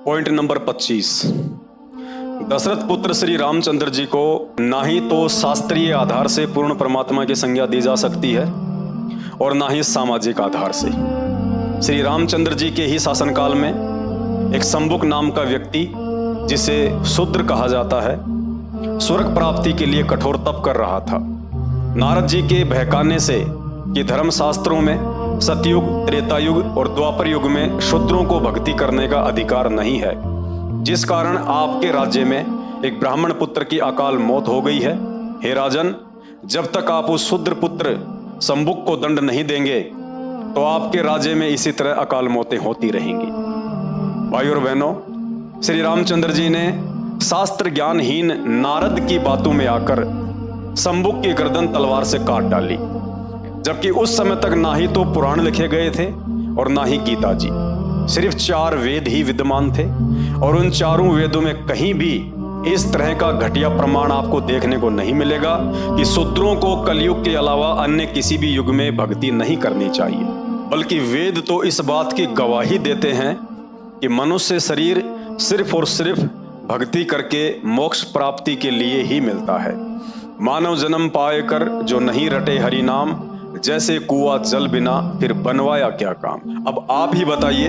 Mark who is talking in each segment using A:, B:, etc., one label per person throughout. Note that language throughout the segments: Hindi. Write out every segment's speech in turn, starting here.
A: Point number 25। दशरथ पुत्र श्री रामचंद्र जी को ना ही तो शास्त्रीय आधार से पूर्ण परमात्मा की संज्ञा दी जा सकती है और ना ही सामाजिक आधार से। श्री रामचंद्र जी के ही शासनकाल में एक शंबुक नाम का व्यक्ति, जिसे शूद्र कहा जाता है, स्वर्ग प्राप्ति के लिए कठोर तप कर रहा था। नारद जी के बहकाने से कि धर्मशास्त्रों में सतयुग, त्रेतायुग और द्वापर युग में शूद्रों को भक्ति करने का अधिकार नहीं है, जिस कारण आपके राज्य में एक ब्राह्मण पुत्र की अकाल मौत हो गई है। हे राजन, जब तक आप उस शूद्र पुत्र शंबुक को दंड नहीं देंगे तो आपके राज्य में इसी तरह अकाल मौतें होती रहेंगी। भाइयों और बहनों, श्री रामचंद्र जी ने शास्त्र ज्ञानहीन नारद की बातों में आकर शंबुक की गर्दन तलवार से काट डाली, जबकि उस समय तक ना ही तो पुराण लिखे गए थे और ना ही गीता जी। सिर्फ 4 वेद ही विद्यमान थे और उन चारों वेदों में कहीं भी इस तरह का घटिया प्रमाण आपको देखने को नहीं मिलेगा कि शूद्रों को कलयुग के अलावा अन्य किसी भी युग में भक्ति नहीं करनी चाहिए। बल्कि वेद तो इस बात की गवाही देते हैं कि मनुष्य शरीर सिर्फ और सिर्फ भक्ति करके मोक्ष प्राप्ति के लिए ही मिलता है। मानव जन्म पाए कर जो नहीं रटे हरि नाम, जैसे कुआं जल बिना फिर बनवाया क्या काम। अब आप ही बताइए,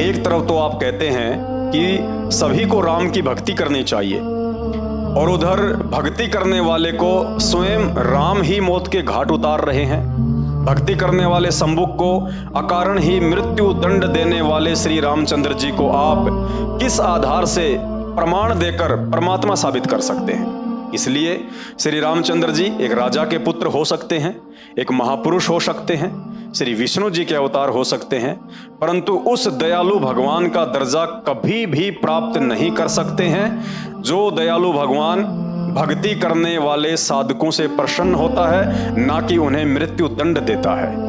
A: एक तरफ तो आप कहते हैं कि सभी को राम की भक्ति करनी चाहिए और उधर भक्ति करने वाले को स्वयं राम ही मौत के घाट उतार रहे हैं। भक्ति करने वाले शंबुक को अकारण ही मृत्यु दंड देने वाले श्री रामचंद्र जी को आप किस आधार से प्रमाण देकर परमात्मा साबित कर सकते हैं? इसलिए श्री रामचंद्र जी एक राजा के पुत्र हो सकते हैं, एक महापुरुष हो सकते हैं, श्री विष्णु जी के अवतार हो सकते हैं, परंतु उस दयालु भगवान का दर्जा कभी भी प्राप्त नहीं कर सकते हैं जो दयालु भगवान भक्ति करने वाले साधकों से प्रसन्न होता है, ना कि उन्हें मृत्यु दंड देता है।